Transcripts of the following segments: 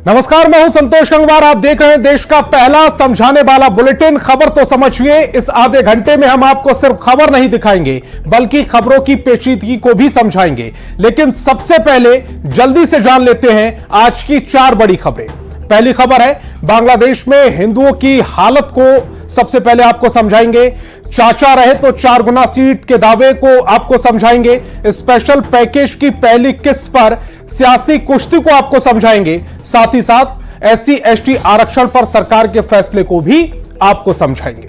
नमस्कार, मैं हूं संतोष गंगवार। आप देख रहे हैं देश का पहला समझाने वाला बुलेटिन। खबर तो समझिए। इस आधे घंटे में हम आपको सिर्फ खबर नहीं दिखाएंगे बल्कि खबरों की पेचीदगी को भी समझाएंगे। लेकिन सबसे पहले जल्दी से जान लेते हैं आज की 4 बड़ी खबरें। पहली खबर है बांग्लादेश में हिंदुओं की हालत को सबसे पहले आपको समझाएंगे। चाचा रहे तो 4 गुना सीट के दावे को आपको समझाएंगे। स्पेशल पैकेज की पहली किस्त पर सियासी कुश्ती को आपको समझाएंगे। साथ ही साथ SC ST आरक्षण पर सरकार के फैसले को भी आपको समझाएंगे।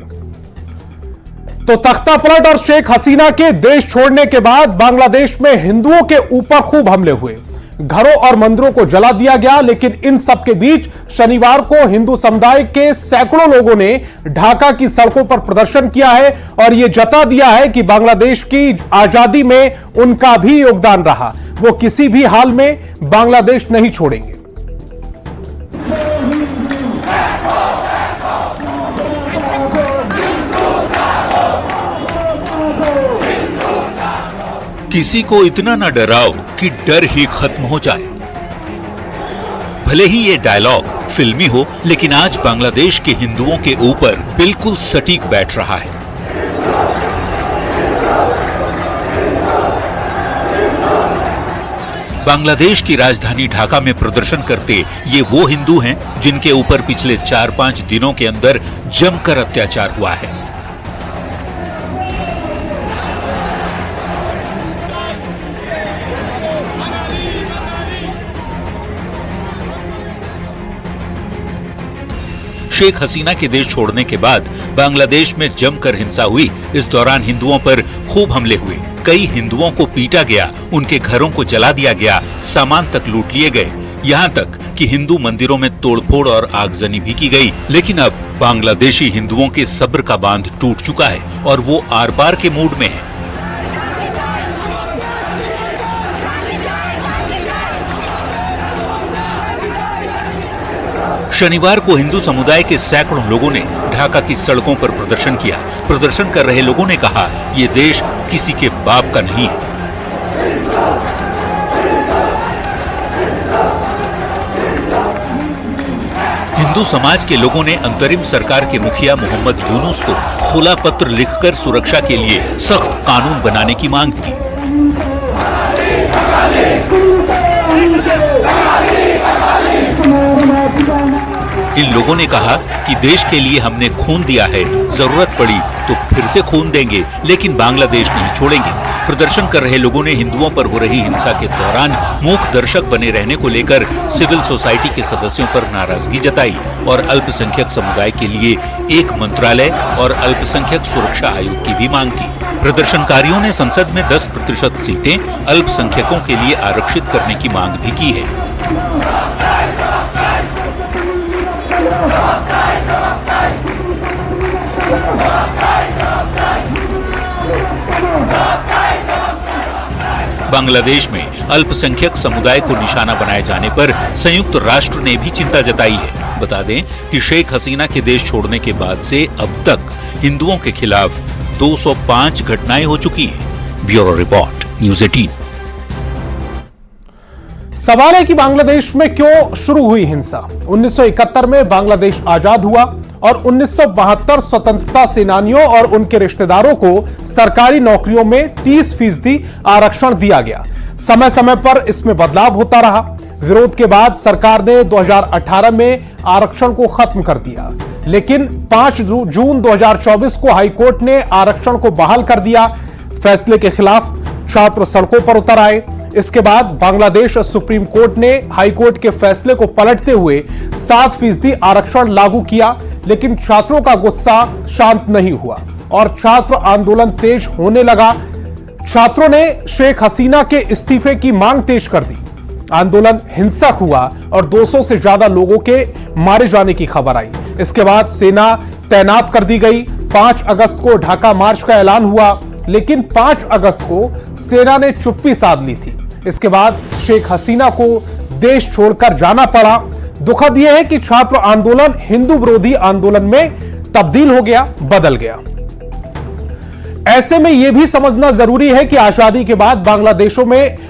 तो तख्ता पलट और शेख हसीना के देश छोड़ने के बाद बांग्लादेश में हिंदुओं के ऊपर खूब हमले हुए। घरों और मंदिरों को जला दिया गया। लेकिन इन सब के बीच शनिवार को हिंदू समुदाय के सैकड़ों लोगों ने ढाका की सड़कों पर प्रदर्शन किया है और यह जता दिया है कि बांग्लादेश की आजादी में उनका भी योगदान रहा। वो किसी भी हाल में बांग्लादेश नहीं छोड़ेंगे। किसी को इतना न डराओ कि डर ही खत्म हो जाए। भले ही ये डायलॉग फिल्मी हो, लेकिन आज बांग्लादेश के हिंदुओं के ऊपर बिल्कुल सटीक बैठ रहा है। बांग्लादेश की राजधानी ढाका में प्रदर्शन करते ये वो हिंदू हैं जिनके ऊपर पिछले 4-5 दिनों के अंदर जमकर अत्याचार हुआ है। शेख हसीना के देश छोड़ने के बाद बांग्लादेश में जमकर हिंसा हुई। इस दौरान हिंदुओं पर खूब हमले हुए। कई हिंदुओं को पीटा गया, उनके घरों को जला दिया गया, सामान तक लूट लिए गए। यहाँ तक कि हिंदू मंदिरों में तोड़फोड़ और आगजनी भी की गई। लेकिन अब बांग्लादेशी हिंदुओं के सब्र का बांध टूट चुका है और वो आर पार के मूड में है। शनिवार को हिंदू समुदाय के सैकड़ों लोगों ने ढाका की सड़कों पर प्रदर्शन किया। प्रदर्शन कर रहे लोगों ने कहा, ये देश किसी के बाप का नहीं है। हिंदू समाज के लोगों ने अंतरिम सरकार के मुखिया मोहम्मद यूनुस को खुला पत्र लिखकर सुरक्षा के लिए सख्त कानून बनाने की मांग की। इन लोगों ने कहा कि देश के लिए हमने खून दिया है, जरूरत पड़ी तो फिर से खून देंगे, लेकिन बांग्लादेश नहीं छोड़ेंगे। प्रदर्शन कर रहे लोगों ने हिंदुओं पर हो रही हिंसा के दौरान मूक दर्शक बने रहने को लेकर सिविल सोसाइटी के सदस्यों पर नाराजगी जताई और अल्पसंख्यक समुदाय के लिए एक मंत्रालय और अल्पसंख्यक सुरक्षा आयोग की भी मांग की। प्रदर्शनकारियों ने संसद में 10% सीटें अल्पसंख्यकों के लिए आरक्षित करने की मांग भी की है। बांग्लादेश में अल्पसंख्यक समुदाय को निशाना बनाए जाने पर संयुक्त राष्ट्र ने भी चिंता जताई है। बता दें कि शेख हसीना के देश छोड़ने के बाद से अब तक हिंदुओं के खिलाफ 205 घटनाएं हो चुकी हैं। Bureau report, news 18। सवाल है कि बांग्लादेश में क्यों शुरू हुई हिंसा। 1971 में बांग्लादेश आजाद हुआ और 1972 स्वतंत्रता सेनानियों और उनके रिश्तेदारों को सरकारी नौकरियों में 30% आरक्षण दिया गया। समय समय पर इसमें बदलाव होता रहा। विरोध के बाद सरकार ने 2018 में आरक्षण को खत्म कर दिया। लेकिन 5 जून 2024 को हाईकोर्ट ने आरक्षण को बहाल कर दिया। फैसले के खिलाफ छात्र सड़कों पर उतर आए। इसके बाद बांग्लादेश सुप्रीम कोर्ट ने हाईकोर्ट के फैसले को पलटते हुए 7% आरक्षण लागू किया। लेकिन छात्रों का गुस्सा शांत नहीं हुआ और छात्र आंदोलन तेज होने लगा। छात्रों ने शेख हसीना के इस्तीफे की मांग तेज कर दी। आंदोलन हिंसक हुआ और 200 से ज्यादा लोगों के मारे जाने की खबर आई। इसके बाद सेना तैनात कर दी गई। 5 अगस्त को ढाका मार्च का ऐलान हुआ, लेकिन 5 अगस्त को सेना ने चुप्पी साध ली थी। इसके बाद शेख हसीना को देश छोड़कर जाना पड़ा। दुखद यह है कि छात्र आंदोलन हिंदू विरोधी आंदोलन में तब्दील हो गया, बदल गया। ऐसे में यह भी समझना जरूरी है कि आजादी के बाद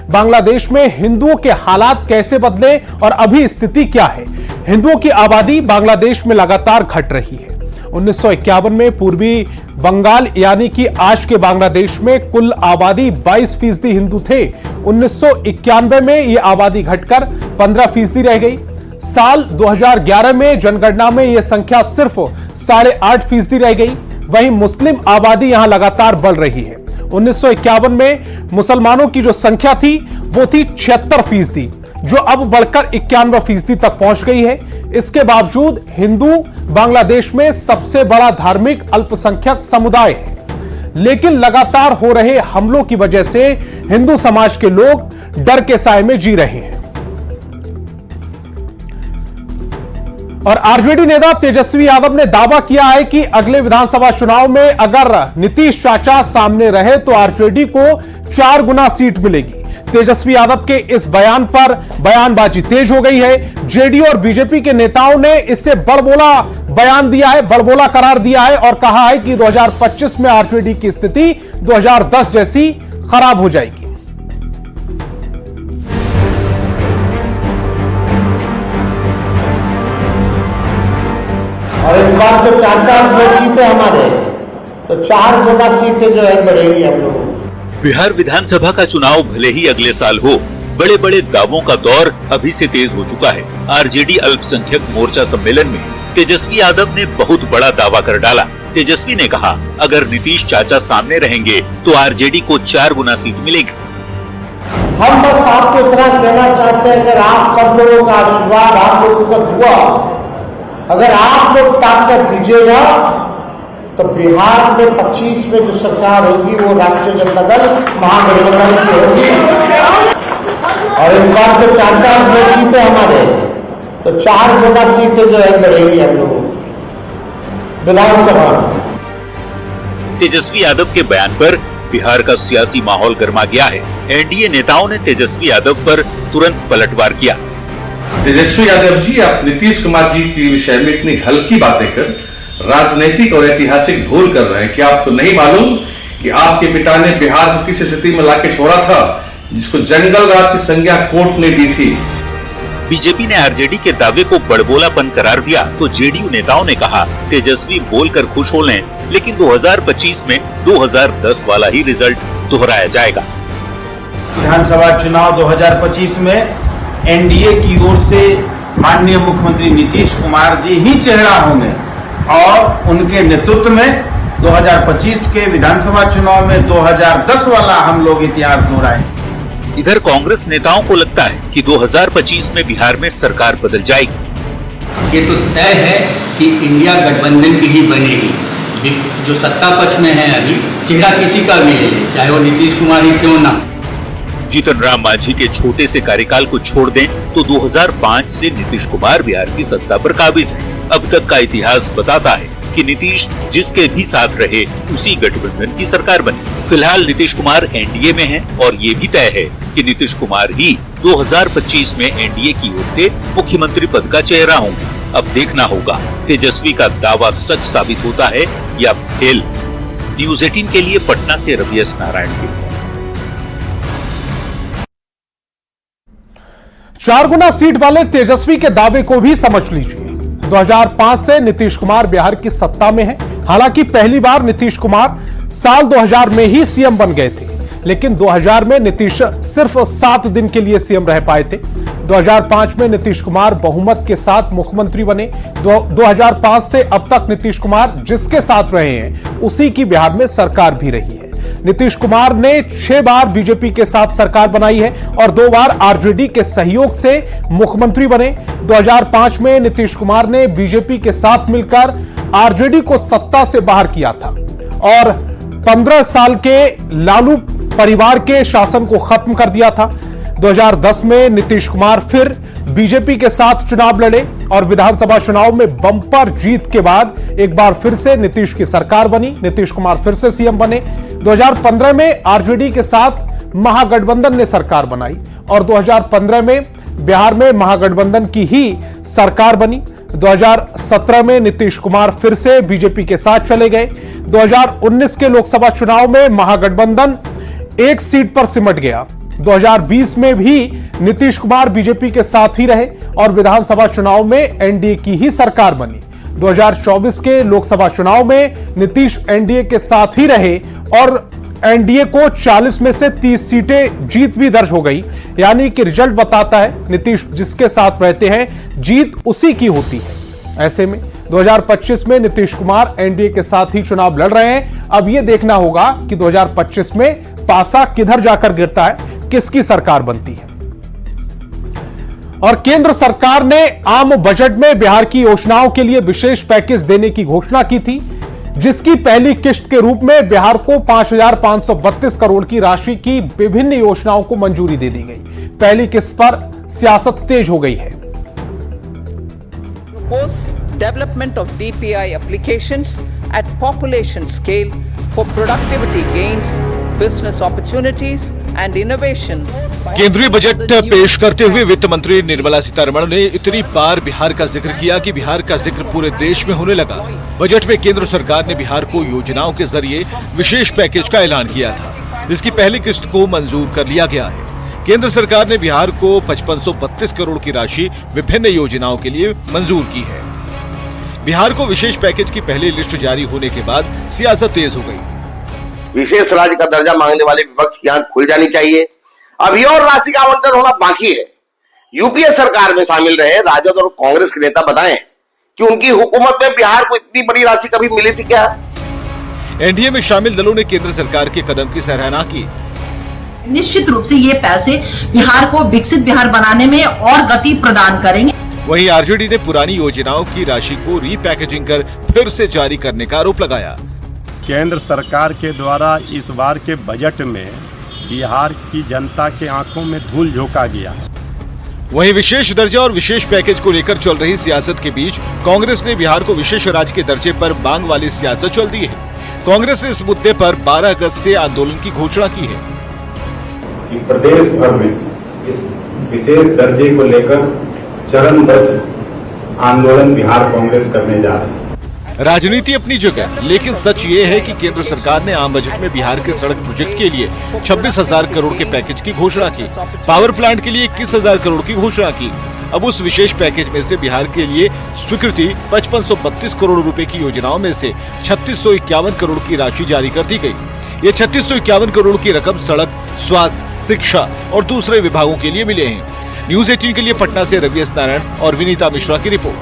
बांग्लादेश में हिंदुओं के हालात कैसे बदले और अभी स्थिति क्या है। हिंदुओं की आबादी बांग्लादेश में लगातार घट रही है। 1951 में पूर्वी बंगाल यानी कि आज के बांग्लादेश में कुल आबादी 22% हिंदू थे। 1991 में यह आबादी घटकर 15% रह गई। साल 2011 में जनगणना में यह संख्या सिर्फ 8.5% रह गई। वहीं मुस्लिम आबादी यहां लगातार बढ़ रही है। 1951 में मुसलमानों की जो संख्या थी वो थी 76%, जो अब बढ़कर 91% तक पहुंच गई है। इसके बावजूद हिंदू बांग्लादेश में सबसे बड़ा धार्मिक अल्पसंख्यक समुदाय है, लेकिन लगातार हो रहे हमलों की वजह से हिंदू समाज के लोग डर के साए में जी रहे हैं। और आरजेडी नेता तेजस्वी यादव ने दावा किया है कि अगले विधानसभा चुनाव में अगर नीतीश चाचा सामने रहे तो आरजेडी को 4 गुना सीट मिलेगी। तेजस्वी यादव के इस बयान पर बयानबाजी तेज हो गई है। जेडीयू और बीजेपी के नेताओं ने इससे बड़बोला बयान दिया है, बड़बोला करार दिया है और कहा है कि 2025 में आरजेडी की स्थिति 2010 जैसी खराब हो जाएगी। और इस बार तो 4 वोट जीते हमारे, तो 4 गुना सीटें जो है बढ़ेगी हम लोगों। बिहार विधानसभा का चुनाव भले ही अगले साल हो, बड़े बड़े दावों का दौर अभी से तेज हो चुका है। आरजेडी अल्पसंख्यक मोर्चा सम्मेलन में तेजस्वी यादव ने बहुत बड़ा दावा कर डाला। तेजस्वी ने कहा, अगर नीतीश चाचा सामने रहेंगे तो आरजेडी को 4 गुना सीट मिलेगी। हम बस आपको इतना कहना चाहते हैं, अगर आप सब लोगों का आशीर्वाद, आप लोगों का दुआ, अगर आप लोग ताकत दीजिएगा तो बिहार में 25 में जो सरकार होगी वो राष्ट्रीय जनता दल महागठबंधन की होगी। और इस बार तो 4 वोट जीते हमारे, तो 4 गुना सीटें जो है बढ़ेगी हम लोगों विधानसभा। तेजस्वी यादव के बयान पर बिहार का सियासी माहौल गर्मा गया है। एनडीए नेताओं ने तेजस्वी यादव पर तुरंत पलटवार किया। तेजस्वी यादव जी, आप नीतीश कुमार जी के विषय में इतनी हल्की बातें कर राजनीतिक और ऐतिहासिक भूल कर रहे हैं। क्या आपको नहीं मालूम कि आपके पिता ने बिहार को किस स्थिति में लाके छोड़ा था, जिसको जंगल राज की संज्ञा कोर्ट ने दी थी। बीजेपी ने आरजेडी के दावे को बड़बोलापन करार दिया तो जेडीयू नेताओं ने कहा, तेजस्वी बोलकर खुश हो लें, लेकिन 2025 में 2010 वाला ही रिजल्ट दोहराया जाएगा। विधानसभा चुनाव 2025 में एनडीए की ओर से माननीय मुख्यमंत्री नीतीश कुमार जी ही चेहरा होंगे और उनके नेतृत्व में 2025 के विधानसभा चुनाव में 2010 वाला हम लोग इतिहास दोहराएंगे। इधर कांग्रेस नेताओं को लगता है कि 2025 में बिहार में सरकार बदल जाएगी। ये तो तय है कि इंडिया गठबंधन की ही बनेगी। जो सत्ता पक्ष में है अभी, चेहरा किसी का भी ले, चाहे वो नीतीश कुमार ही क्यों ना। जीतन राम मांझी के छोटे से कार्यकाल को छोड़ दें तो 2005 से नीतीश कुमार बिहार की सत्ता पर काबिज है। अब तक का इतिहास बताता है कि नीतीश जिसके भी साथ रहे उसी गठबंधन की सरकार बनी। फिलहाल नीतीश कुमार एनडीए में हैं और ये भी तय है कि नीतीश कुमार ही 2025 में एनडीए की ओर से मुख्यमंत्री पद का चेहरा होंगे। अब देखना होगा तेजस्वी का दावा सच साबित होता है या फेल। न्यूज़ 18 के लिए पटना से रवियस नारायण की रिपोर्ट। 4 गुना सीट वाले तेजस्वी के दावे को भी समझ लीजिए। 2005 से नीतीश कुमार बिहार की सत्ता में है। हालांकि पहली बार नीतीश कुमार साल 2000 में ही सीएम बन गए थे, लेकिन 2000 में नीतीश सिर्फ 7 दिन के लिए सीएम रह पाए थे। 2005 में नीतीश कुमार बहुमत के साथ मुख्यमंत्री बने। 2005 से अब तक नीतीश कुमार जिसके साथ रहे हैं उसी की बिहार में सरकार भी रही है। नीतीश कुमार ने 6 बार बीजेपी के साथ सरकार बनाई है और 2 बार आरजेडी के सहयोग से मुख्यमंत्री बने। 2005 में नीतीश कुमार ने बीजेपी के साथ मिलकर आरजेडी को सत्ता से बाहर किया था और 15 साल के लालू परिवार के शासन को खत्म कर दिया था। 2010 में नीतीश कुमार फिर बीजेपी के साथ चुनाव लड़े और विधानसभा चुनाव में बम्पर जीत के बाद एक बार फिर से नीतीश की सरकार बनी। नीतीश कुमार फिर से सीएम बने। 2015 में आरजेडी के साथ महागठबंधन ने सरकार बनाई और 2015 में बिहार में महागठबंधन की ही सरकार बनी। 2017 में नीतीश कुमार फिर से बीजेपी के साथ चले गए। 2019 के लोकसभा चुनाव में महागठबंधन 1 सीट पर सिमट गया 2020 में भी नीतीश कुमार बीजेपी के साथ ही रहे और विधानसभा चुनाव में एनडीए की ही सरकार बनी। 2024 के लोकसभा चुनाव में नीतीश एनडीए के साथ ही रहे और एनडीए को 40 में से 30 सीटें जीत भी दर्ज हो गई। यानी कि रिजल्ट बताता है नीतीश जिसके साथ रहते हैं जीत उसी की होती है। ऐसे में 2025 में नीतीश कुमार एनडीए के साथ ही चुनाव लड़ रहे हैं। अब यह देखना होगा कि 2025 में पासा किधर जाकर गिरता है, किसकी सरकार बनती है। और केंद्र सरकार ने आम बजट में बिहार की योजनाओं के लिए विशेष पैकेज देने की घोषणा की थी, जिसकी पहली किश्त के रूप में बिहार को 5,532 करोड़ की राशि की विभिन्न योजनाओं को मंजूरी दे दी गई। पहली किस्त पर सियासत तेज हो गई है। Development of DPI applications at population scale for productivity gains, business opportunities and innovation. केंद्रीय बजट पेश करते हुए वित्त मंत्री निर्मला सीतारमण ने इतनी बार बिहार का जिक्र किया कि बिहार का जिक्र पूरे देश में होने लगा। बजट में केंद्र सरकार ने बिहार को योजनाओं के जरिए विशेष पैकेज का ऐलान किया था, जिसकी पहली किस्त को मंजूर कर लिया गया है। केंद्र सरकार ने बिहार को 5532 करोड़ की राशि विभिन्न योजनाओं के लिए मंजूर की है। बिहार को विशेष पैकेज की पहली लिस्ट जारी होने के बाद सियासत तेज हो गई। विशेष राज्य का दर्जा मांगने वाले विपक्ष की आंख खुल जानी चाहिए। अभी और राशि का आवंटन होना बाकी है। यूपीए सरकार में शामिल रहे राजद और कांग्रेस के नेता बताएं कि उनकी हुकूमत में बिहार को इतनी बड़ी राशि कभी मिली थी क्या? एनडीए में शामिल दलों ने केंद्र सरकार के कदम की सराहना की। निश्चित रूप से ये पैसे बिहार को विकसित बिहार बनाने में और गति प्रदान करेंगे। वहीं आरजेडी ने पुरानी योजनाओं की राशि को रीपैकेजिंग कर फिर से जारी करने का आरोप लगाया। केंद्र सरकार के द्वारा इस बार के बजट में बिहार की जनता के आंखों में धूल झोंका गया। वहीं विशेष दर्जा और विशेष पैकेज को लेकर चल रही सियासत के बीच कांग्रेस ने बिहार को विशेष राज्य के दर्जे पर मांग वाली सियासत चल दी है। कांग्रेस ने इस मुद्दे पर 12 अगस्त से आंदोलन की घोषणा की है। प्रदेश भर में इस विशेष दर्जे को लेकर चरणबद्ध आंदोलन बिहार कांग्रेस करने जा रही है। राजनीति अपनी जगह, लेकिन सच ये है कि केंद्र सरकार ने आम बजट में बिहार के सड़क प्रोजेक्ट के लिए 26,000 करोड़ के पैकेज की घोषणा की। पावर प्लांट के लिए 21,000 करोड़ की घोषणा की। अब उस विशेष पैकेज में से बिहार के लिए स्वीकृति 5532 करोड़ रुपए की योजनाओं में से 3651 करोड़ की राशि जारी कर दी गई। ये 3651 करोड़ की रकम सड़क, स्वास्थ्य, शिक्षा और दूसरे विभागों के लिए मिले हैं। न्यूज 18 के लिए पटना से रवि एस नारायण और विनीता मिश्रा की रिपोर्ट।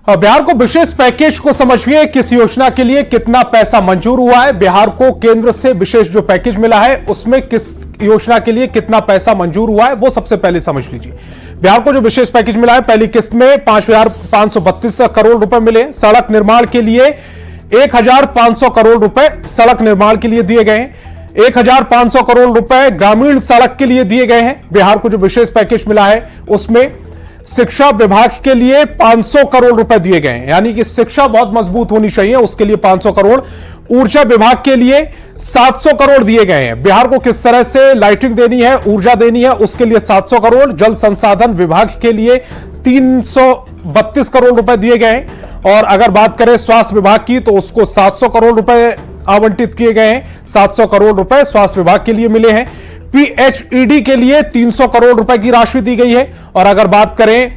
बिहार को विशेष पैकेज को समझिए, किस योजना के लिए कितना पैसा मंजूर हुआ है। बिहार को केंद्र से विशेष जो पैकेज मिला है उसमें किस योजना के लिए कितना पैसा मंजूर हुआ है वो सबसे पहले समझ लीजिए। बिहार को जो विशेष पैकेज मिला है, पहली किस्त में 5,532 करोड़ रुपए मिले। सड़क निर्माण के लिए 1,500 करोड़ रुपए सड़क निर्माण के लिए दिए गए हैं। 1,500 करोड़ रुपए ग्रामीण सड़क के लिए दिए गए हैं। बिहार को जो विशेष पैकेज मिला है उसमें शिक्षा विभाग के लिए 500 करोड़ रुपए दिए गए हैं, यानी कि शिक्षा बहुत मजबूत होनी चाहिए, उसके लिए 500 करोड़। ऊर्जा विभाग के लिए 700 करोड़ दिए गए हैं। बिहार को किस तरह से लाइटिंग देनी है, ऊर्जा देनी है, उसके लिए 700 करोड़। जल संसाधन विभाग के लिए 332 करोड़ रुपए दिए गए हैं। और अगर बात करें स्वास्थ्य विभाग की तो उसको 700 करोड़ रुपए आवंटित किए गए हैं। 700 करोड़ रुपए स्वास्थ्य विभाग के लिए मिले हैं। पीएचईडी के लिए 300 करोड़ रुपए की राशि दी गई है। और अगर बात करें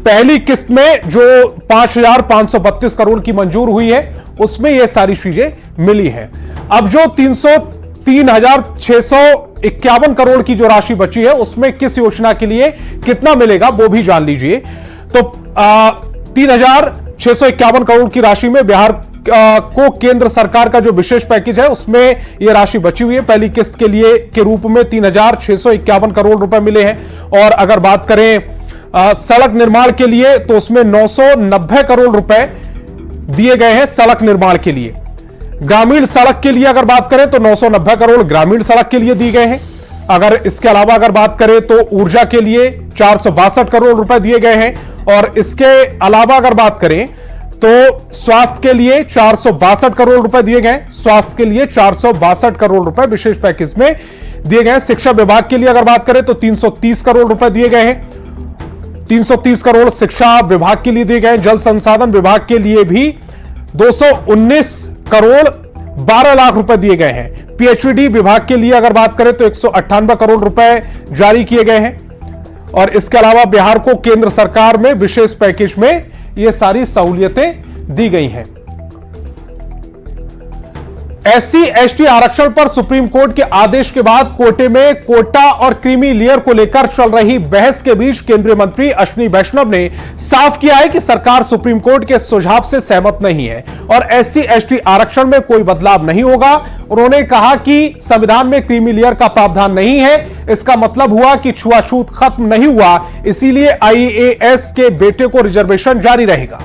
पहली किस्त में जो 5,532 करोड़ की मंजूर हुई है उसमें यह सारी चीजें मिली है। अब जो 3,651 करोड़ की जो राशि बची है उसमें किस योजना के लिए कितना मिलेगा वो भी जान लीजिए। तो 3,651 करोड़ की राशि में बिहार को केंद्र सरकार का जो विशेष पैकेज है उसमें यह राशि बची हुई है। पहली किस्त के लिए के रूप में 3,651 करोड़ रुपए मिले हैं। और अगर बात करें सड़क निर्माण के लिए तो उसमें 990 करोड़ रुपए दिए गए हैं सड़क निर्माण के लिए। ग्रामीण सड़क के लिए अगर बात करें तो 990 करोड़ ग्रामीण सड़क के लिए दिए गए हैं। अगर इसके अलावा अगर बात करें तो ऊर्जा के लिए 462 करोड़ रुपए दिए गए हैं। और इसके अलावा अगर बात करें तो स्वास्थ्य के लिए 462 करोड़ रुपए दिए गए। स्वास्थ्य के लिए 462 करोड़ रुपए विशेष पैकेज में दिए गए। शिक्षा विभाग के लिए अगर बात करें तो 330 करोड़ रुपए दिए गए हैं। 330 करोड़ शिक्षा विभाग के लिए दिए गए। जल संसाधन विभाग के लिए भी 219 करोड़ 12 लाख रुपए दिए गए हैं। पीएचडी विभाग के लिए अगर बात करें तो 198 करोड़ रुपए जारी किए गए हैं और इसके अलावा बिहार को केंद्र सरकार में विशेष पैकेज में ये सारी सहूलियतें दी गई हैं। एससी एसटी आरक्षण पर सुप्रीम कोर्ट के आदेश के बाद कोटे में कोटा और क्रीमी लेयर को लेकर चल रही बहस के बीच केंद्रीय मंत्री अश्विनी वैष्णव ने साफ किया है कि सरकार सुप्रीम कोर्ट के सुझाव से सहमत नहीं है और एससी एसटी आरक्षण में कोई बदलाव नहीं होगा। उन्होंने कहा कि संविधान में क्रीमी लेयर का प्रावधान नहीं है, इसका मतलब हुआ कि छुआछूत खत्म नहीं हुआ, इसीलिए आईएएस के बेटे को रिजर्वेशन जारी रहेगा।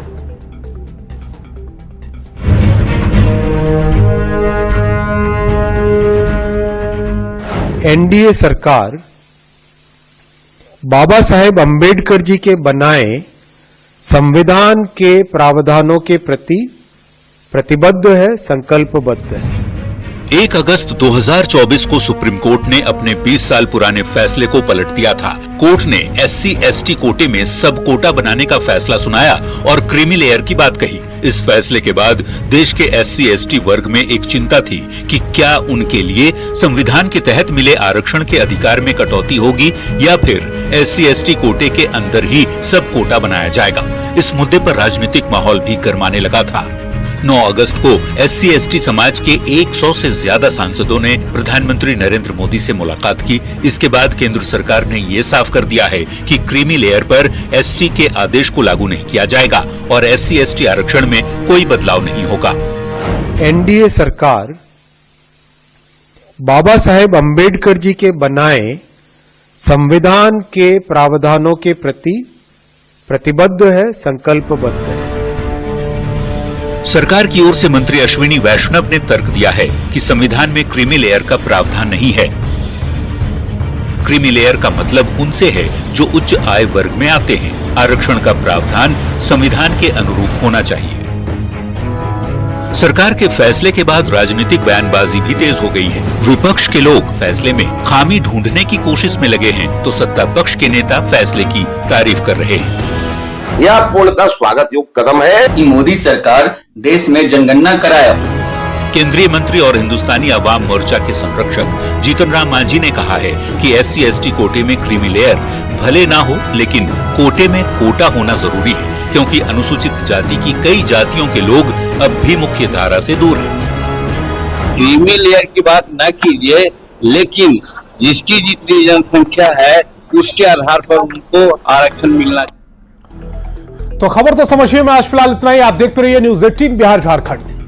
एनडीए सरकार बाबा साहेब अंबेडकर जी के बनाए संविधान के प्रावधानों के प्रति प्रतिबद्ध है, संकल्पबद्ध है। 1 अगस्त 2024 को सुप्रीम कोर्ट ने अपने 20 साल पुराने फैसले को पलट दिया था। कोर्ट ने एससी एसटी कोटे में सब कोटा बनाने का फैसला सुनाया और क्रीमी लेयर की बात कही। इस फैसले के बाद देश के एससी एसटी वर्ग में एक चिंता थी कि क्या उनके लिए संविधान के तहत मिले आरक्षण के अधिकार में कटौती होगी या फिर एससी एसटी कोटे के अंदर ही सब कोटा बनाया जाएगा। इस मुद्दे पर राजनीतिक माहौल भी गरमाने लगा था। 9 अगस्त को एससी एसटी समाज के 100 से ज्यादा सांसदों ने प्रधानमंत्री नरेंद्र मोदी से मुलाकात की। इसके बाद केंद्र सरकार ने यह साफ कर दिया है कि क्रीमी लेयर पर एससी के आदेश को लागू नहीं किया जाएगा और एससी एसटी आरक्षण में कोई बदलाव नहीं होगा। एनडीए सरकार बाबा साहेब अंबेडकर जी के बनाए संविधान के प्रावधानों के प्रति प्रतिबद्ध है, संकल्पबद्ध है। सरकार की ओर से मंत्री अश्विनी वैष्णव ने तर्क दिया है कि संविधान में क्रीमी लेयर का प्रावधान नहीं है। क्रीमी लेयर का मतलब उनसे है जो उच्च आय वर्ग में आते हैं। आरक्षण का प्रावधान संविधान के अनुरूप होना चाहिए। सरकार के फैसले के बाद राजनीतिक बयानबाजी भी तेज हो गई है। विपक्ष के लोग फैसले में खामी ढूंढने की कोशिश में लगे हैं तो सत्ता पक्ष के नेता फैसले की तारीफ कर रहे हैं। यह पूर्णतः स्वागत योग्य कदम है कि मोदी सरकार देश में जनगणना कराया। केंद्रीय मंत्री और हिंदुस्तानी अवाम मोर्चा के संरक्षक जीतन राम मांझी ने कहा है कि एससी एसटी कोटे में क्रीमी लेयर भले ना हो लेकिन कोटे में कोटा होना जरूरी है क्योंकि अनुसूचित जाति की कई जातियों के लोग अब भी मुख्य धारा से दूर हैं। क्रीमी लेयर की बात न कीजिए लेकिन जिसकी जितनी जनसंख्या है उसके आधार पर उनको आरक्षण मिलना चाहिए। तो खबर तो समझिए में आज फिलहाल इतना ही। आप देखते रहिए न्यूज़ 18 बिहार झारखंड।